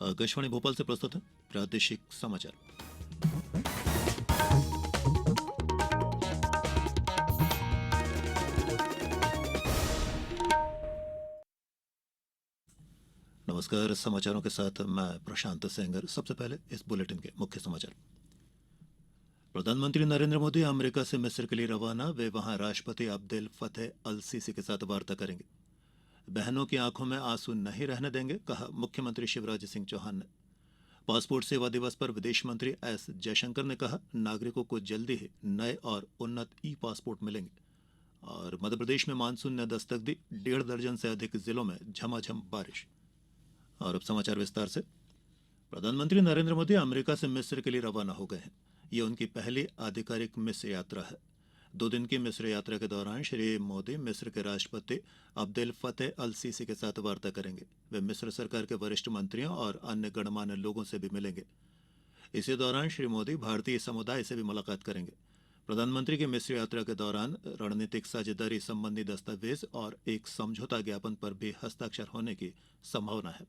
आकाशवाणी भोपाल से प्रस्तुत है प्रादेशिक समाचार। नमस्कार, समाचारों के साथ मैं प्रशांत सेंगर। सबसे पहले इस बुलेटिन के मुख्य समाचार। प्रधानमंत्री नरेंद्र मोदी अमेरिका से मिस्र के लिए रवाना। वे वहां राष्ट्रपति अब्देल फतेह अल सीसी के साथ वार्ता करेंगे। बहनों की आंखों में आंसू नहीं रहने देंगे, कहा मुख्यमंत्री शिवराज सिंह चौहान ने। पासपोर्ट सेवा दिवस पर विदेश मंत्री एस जयशंकर ने कहा, नागरिकों को जल्दी ही नए और उन्नत ई पासपोर्ट मिलेंगे। और मध्य प्रदेश में मानसून ने दस्तक दी, 1.5 दर्जन से अधिक जिलों में झमाझम बारिश। और अब समाचार विस्तार से। प्रधानमंत्री नरेंद्र मोदी अमेरिका से मिस्र के लिए रवाना हो गए हैं। ये उनकी पहली आधिकारिक मिस्र यात्रा है। 2 दिन की मिस्र यात्रा के दौरान श्री मोदी मिस्र के राष्ट्रपति अब्देल फतेह अल सीसी के साथ वार्ता करेंगे। वे मिस्र सरकार के वरिष्ठ मंत्रियों और अन्य गणमान्य लोगों से भी मिलेंगे। इसी दौरान श्री मोदी भारतीय समुदाय से भी मुलाकात करेंगे। प्रधानमंत्री की मिस्र यात्रा के दौरान रणनीतिक साझेदारी संबंधी दस्तावेज और एक समझौता ज्ञापन पर भी हस्ताक्षर होने की संभावना है।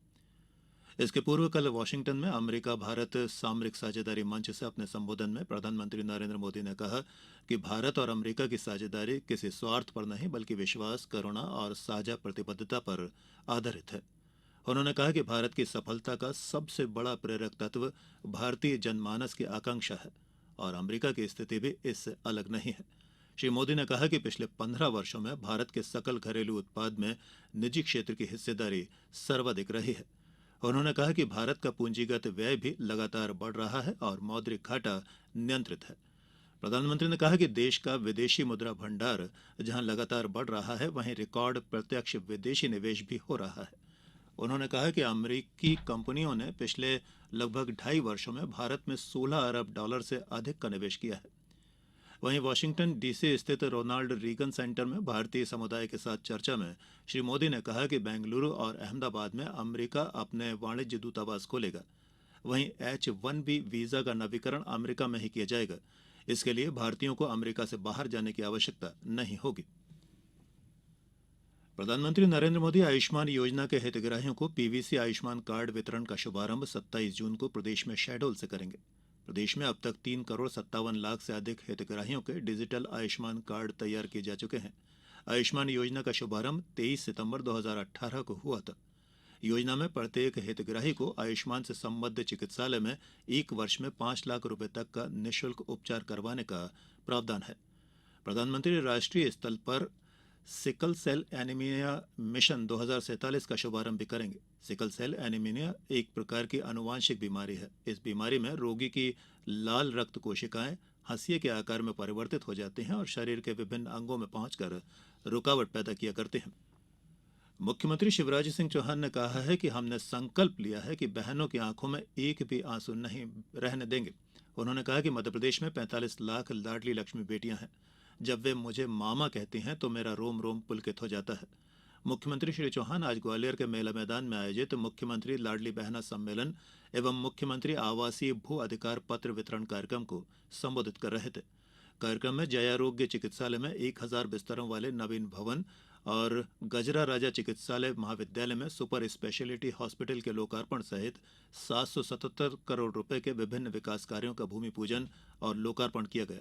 इसके पूर्व कल वाशिंगटन में अमेरिका भारत सामरिक साझेदारी मंच से अपने संबोधन में प्रधानमंत्री नरेंद्र मोदी ने कहा कि भारत और अमेरिका की साझेदारी किसी स्वार्थ पर नहीं बल्कि विश्वास, करुणा और साझा प्रतिबद्धता पर आधारित है। उन्होंने कहा कि भारत की सफलता का सबसे बड़ा प्रेरक तत्व भारतीय जनमानस की आकांक्षा है और अमेरिका की स्थिति भी इससे अलग नहीं है। श्री मोदी ने कहा कि पिछले 15 वर्षों में भारत के सकल घरेलू उत्पाद में निजी क्षेत्र की हिस्सेदारी सर्वाधिक रही है। उन्होंने कहा कि भारत का पूंजीगत व्यय भी लगातार बढ़ रहा है और मौद्रिक घाटा नियंत्रित है। प्रधानमंत्री ने कहा कि देश का विदेशी मुद्रा भंडार जहां लगातार बढ़ रहा है, वहीं रिकॉर्ड प्रत्यक्ष विदेशी निवेश भी हो रहा है। उन्होंने कहा कि अमेरिकी कंपनियों ने पिछले लगभग 2.5 वर्षों में भारत में $16 अरब से अधिक का निवेश किया है। वहीं वाशिंगटन डीसी स्थित रोनाल्ड रीगन सेंटर में भारतीय समुदाय के साथ चर्चा में श्री मोदी ने कहा कि बेंगलुरु और अहमदाबाद में अमेरिका अपने वाणिज्य दूतावास खोलेगा। वहीं H-1B वीजा का नवीकरण अमेरिका में ही किया जाएगा। इसके लिए भारतीयों को अमेरिका से बाहर जाने की आवश्यकता नहीं होगी। प्रधानमंत्री नरेंद्र मोदी आयुष्मान योजना के हितग्राहियों को पीवीसी आयुष्मान कार्ड वितरण का शुभारंभ 27 जून को प्रदेश में शहडोल से करेंगे। प्रदेश में अब तक 3,57,00,000 से अधिक हितग्राहियों के डिजिटल आयुष्मान कार्ड तैयार किए जा चुके हैं। आयुष्मान योजना का शुभारंभ 23 सितंबर 2018 को हुआ था। योजना में प्रत्येक हितग्राही को आयुष्मान से संबद्ध चिकित्सालय में 1 वर्ष में 5 लाख रुपए तक का निःशुल्क उपचार करवाने का प्रावधान है। प्रधानमंत्री राष्ट्रीय स्तर पर सिकल सेल एनीमिया मिशन 2047 का शुभारंभ भी करेंगे। सिकल सेल एनीमिया एक प्रकार की आनुवांशिक बीमारी है। इस बीमारी में रोगी की लाल रक्त कोशिकाएं हंसिए के आकार में परिवर्तित हो जाती हैं और शरीर के विभिन्न अंगों में पहुंचकर रुकावट पैदा किया करते हैं। मुख्यमंत्री शिवराज सिंह चौहान ने कहा है कि हमने संकल्प लिया है कि बहनों की आंखों में एक भी आंसू नहीं रहने देंगे। उन्होंने कहा कि मध्य प्रदेश में 45 लाख लाडली लक्ष्मी बेटियां हैं। जब वे मुझे मामा कहती हैं तो मेरा रोम रोम पुलकित हो जाता है। मुख्यमंत्री श्री चौहान आज ग्वालियर के मेला मैदान में आयोजित मुख्यमंत्री लाडली बहना सम्मेलन एवं मुख्यमंत्री आवासीय भू अधिकार पत्र वितरण कार्यक्रम को संबोधित कर रहे थे। कार्यक्रम में जयारोग्य चिकित्सालय में 1000 बिस्तरों वाले नवीन भवन और गजरा राजा चिकित्सालय महाविद्यालय में सुपर स्पेशलिटी हॉस्पिटल के लोकार्पण सहित 777 करोड़ रुपए के विभिन्न विकास कार्यों का भूमि पूजन और लोकार्पण किया गया।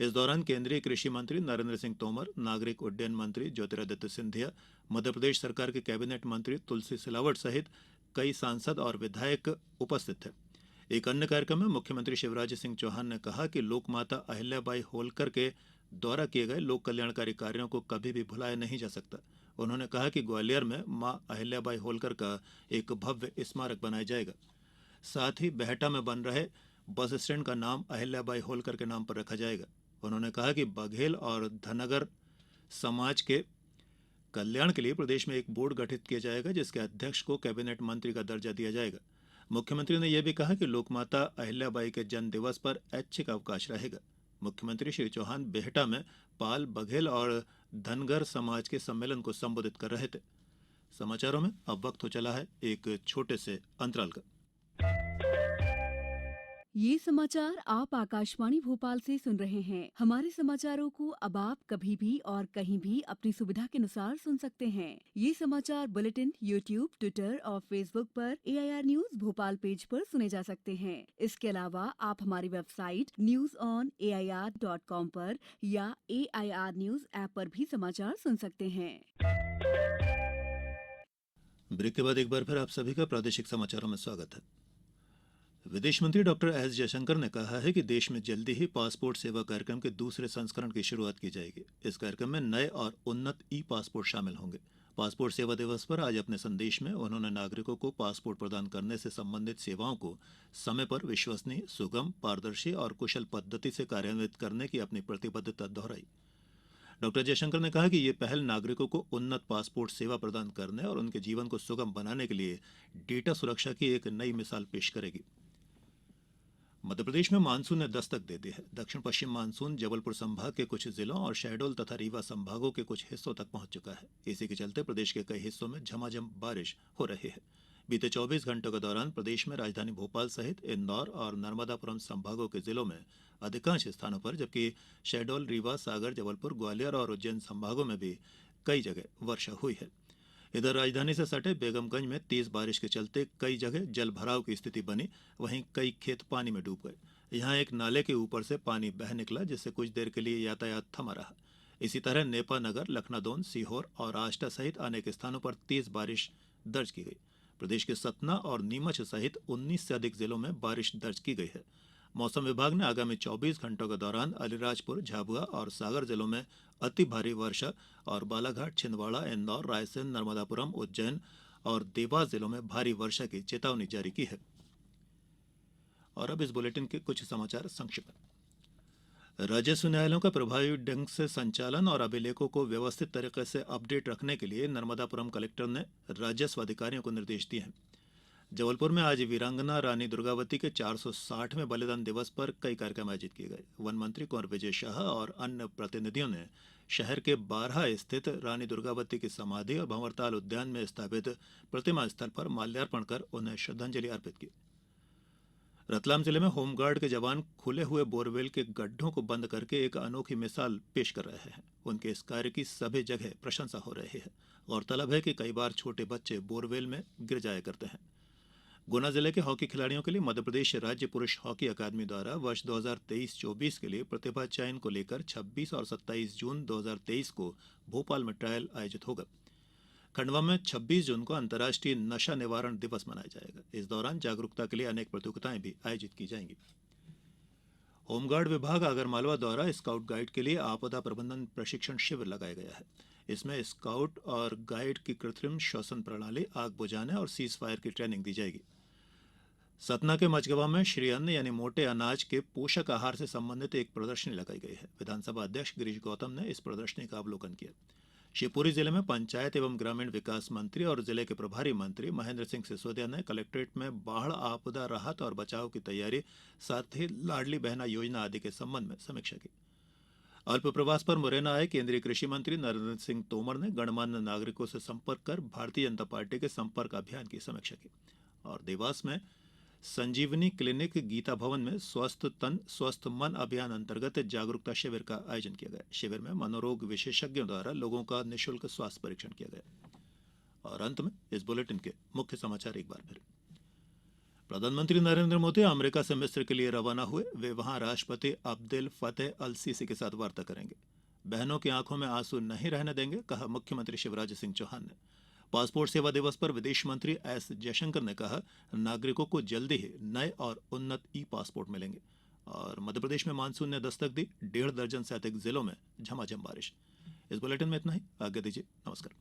इस दौरान केंद्रीय कृषि मंत्री नरेंद्र सिंह तोमर, नागरिक उड्डयन मंत्री ज्योतिरादित्य सिंधिया, मध्य प्रदेश सरकार के कैबिनेट मंत्री तुलसी सिलावट सहित कई सांसद और विधायक उपस्थित थे। एक अन्य कार्यक्रम में मुख्यमंत्री शिवराज सिंह चौहान ने कहा कि लोकमाता अहिल्याबाई होलकर के द्वारा किए गए लोक कल्याणकारी कार्यों को कभी भी भुलाया नहीं जा सकता। उन्होंने कहा कि ग्वालियर में मां अहिल्याबाई होलकर का एक भव्य स्मारक बनाया जाएगा। साथ ही बेहटा में बन रहे बस स्टैंड का नाम अहिल्याबाई होलकर के नाम पर रखा जाएगा। उन्होंने कहा कि बघेल और धनगर समाज के कल्याण के लिए प्रदेश में एक बोर्ड गठित किया जाएगा, जिसके अध्यक्ष को कैबिनेट मंत्री का दर्जा दिया जाएगा। मुख्यमंत्री ने यह भी कहा कि लोकमाता अहिल्याबाई के जन्म दिवस पर ऐच्छिक अवकाश रहेगा। मुख्यमंत्री श्री चौहान बेहटा में पाल, बघेल और धनगर समाज के सम्मेलन को संबोधित कर रहे थे। समाचारों में अब वक्त हो चला है एक छोटे से अंतराल का। ये समाचार आप आकाशवाणी भोपाल से सुन रहे हैं। हमारे समाचारों को अब आप कभी भी और कहीं भी अपनी सुविधा के अनुसार सुन सकते हैं। ये समाचार बुलेटिन यूट्यूब, ट्विटर और फेसबुक पर AIR न्यूज भोपाल पेज पर सुने जा सकते हैं। इसके अलावा आप हमारी वेबसाइट newsonair.com पर या AIR न्यूज ऐप पर भी समाचार सुन सकते हैं। ब्रेक के बाद एक बार फिर आप सभी का प्रादेशिक समाचारों में स्वागत है। विदेश मंत्री डॉक्टर एस जयशंकर ने कहा है कि देश में जल्दी ही पासपोर्ट सेवा कार्यक्रम के दूसरे संस्करण की शुरुआत की जाएगी। इस कार्यक्रम में नए और उन्नत पासपोर्ट शामिल होंगे। पासपोर्ट सेवा दिवस पर आज अपने संदेश में उन्होंने नागरिकों को पासपोर्ट प्रदान करने से संबंधित सेवाओं को समय पर, विश्वसनीय, सुगम, पारदर्शी और कुशल पद्धति से कार्यान्वित करने की अपनी प्रतिबद्धता दोहराई। डॉक्टर जयशंकर ने कहा कि ये पहल नागरिकों को उन्नत पासपोर्ट सेवा प्रदान करने और उनके जीवन को सुगम बनाने के लिए डेटा सुरक्षा की एक नई मिसाल पेश करेगी। मध्यप्रदेश में मानसून ने दस्तक दे दी है। दक्षिण पश्चिम मानसून जबलपुर संभाग के कुछ जिलों और शहडोल तथा रीवा संभागों के कुछ हिस्सों तक पहुंच चुका है। इसी के चलते प्रदेश के कई हिस्सों में झमाझम बारिश हो रही है। बीते 24 घंटों के दौरान प्रदेश में राजधानी भोपाल सहित इंदौर और नर्मदापुरम संभागों के जिलों में अधिकांश स्थानों पर, जबकि शहडोल, रीवा, सागर, जबलपुर, ग्वालियर और उज्जैन संभागों में भी कई जगह वर्षा हुई है। इधर राजधानी से सटे बेगमगंज में तेज बारिश के चलते कई जगह जल भराव की स्थिति बनी। वहीं कई खेत पानी में डूब गए। यहां एक नाले के ऊपर से पानी बह निकला, जिससे कुछ देर के लिए यातायात थमा रहा। इसी तरह नेपा नगर, लखनादौन, सीहोर और आष्टा सहित अनेक स्थानों पर तेज बारिश दर्ज की गई। प्रदेश के सतना और नीमच सहित 19 से अधिक जिलों में बारिश दर्ज की गई है। मौसम विभाग ने आगामी 24 घंटों के दौरान अलीराजपुर, झाबुआ और सागर जिलों में अति भारी वर्षा और बालाघाट, छिंदवाड़ा, इंदौर, रायसेन, नर्मदापुरम, उज्जैन और देवास जिलों में भारी वर्षा की चेतावनी जारी की है। और अब इस बुलेटिन के कुछ समाचार संक्षिप्त में। राजस्व न्यायालयों का प्रभावी ढंग से संचालन और अभिलेखों को व्यवस्थित तरीके से अपडेट रखने के लिए नर्मदापुरम कलेक्टर ने राजस्व अधिकारियों को निर्देश दिए हैं। जबलपुर में आज वीरांगना रानी दुर्गावती के 460वें बलिदान दिवस पर कई कार्यक्रम आयोजित किए गए। वन मंत्री कुंवर विजय शाह और अन्य प्रतिनिधियों ने शहर के बारहा स्थित रानी दुर्गावती की समाधि और भंवरताल उद्यान में स्थापित प्रतिमा स्थल पर माल्यार्पण कर उन्हें श्रद्धांजलि अर्पित की। रतलाम जिले में होमगार्ड के जवान खुले हुए बोरवेल के गड्ढों को बंद करके एक अनोखी मिसाल पेश कर रहे हैं। उनके इस कार्य की सभी जगह प्रशंसा हो रही है। गौरतलब है कि कई बार छोटे बच्चे बोरवेल में गिर जाया करते हैं। गुना जिले के हॉकी खिलाड़ियों के लिए मध्यप्रदेश राज्य पुरुष हॉकी अकादमी द्वारा वर्ष 2023-24 के लिए प्रतिभा चयन को लेकर 26 और 27 जून 2023 को भोपाल में ट्रायल आयोजित होगा। खंडवा में 26 जून को अंतर्राष्ट्रीय नशा निवारण दिवस मनाया जाएगा। इस दौरान जागरूकता के लिए अनेक प्रतियोगिताएं भी आयोजित की जाएंगी। होमगार्ड विभाग आगरमालवा द्वारा स्काउट गाइड के लिए आपदा प्रबंधन प्रशिक्षण शिविर लगाया गया है। इसमें स्काउट और गाइड की कृत्रिम श्वसन प्रणाली, आग बुझाने और सीज फायर की ट्रेनिंग दी जाएगी। सतना के मचगवा में श्री अन्न यानी मोटे अनाज के पोषक आहार से संबंधित एक प्रदर्शनी लगाई गई है। विधानसभा अध्यक्ष गिरीश गौतम ने इस प्रदर्शनी का अवलोकन किया। शिवपुरी जिले में पंचायत एवं ग्रामीण विकास मंत्री और जिले के प्रभारी मंत्री महेंद्र सिंह सिसोदिया ने कलेक्ट्रेट में बाढ़, आपदा राहत और बचाव की तैयारी, साथ ही लाडली बहना योजना आदि के संबंध में समीक्षा की। अल्प प्रवास पर मुरैना आए केंद्रीय कृषि मंत्री नरेंद्र सिंह तोमर ने गणमान्य नागरिकों से संपर्क कर भारतीय जनता पार्टी के संपर्क अभियान की समीक्षा की। और देवास में संजीवनी क्लिनिक गीता भवन में स्वस्थ तन स्वस्थ मन अभियान अंतर्गत जागरूकता शिविर का आयोजन किया गया। शिविर में मनोरोग विशेषज्ञों द्वारा लोगों का निःशुल्क स्वास्थ्य परीक्षण किया गया। और अंत में इस बुलेटिन के मुख्य समाचार एक बार फिर। प्रधानमंत्री नरेंद्र मोदी अमेरिका से मिस्र के लिए रवाना हुए। वे वहां राष्ट्रपति अब्देल फतेह अल सीसी के साथ वार्ता करेंगे। बहनों की आंखों में आंसू नहीं रहने देंगे, कहा मुख्यमंत्री शिवराज सिंह चौहान ने। पासपोर्ट सेवा दिवस पर विदेश मंत्री एस जयशंकर ने कहा, नागरिकों को जल्दी ही नए और उन्नत पासपोर्ट मिलेंगे। और मध्यप्रदेश में मानसून ने दस्तक दी, 1.5 दर्जन से अधिक जिलों में झमाझम बारिश। इस बुलेटिन में इतना ही। आगे दीजिए, नमस्कार।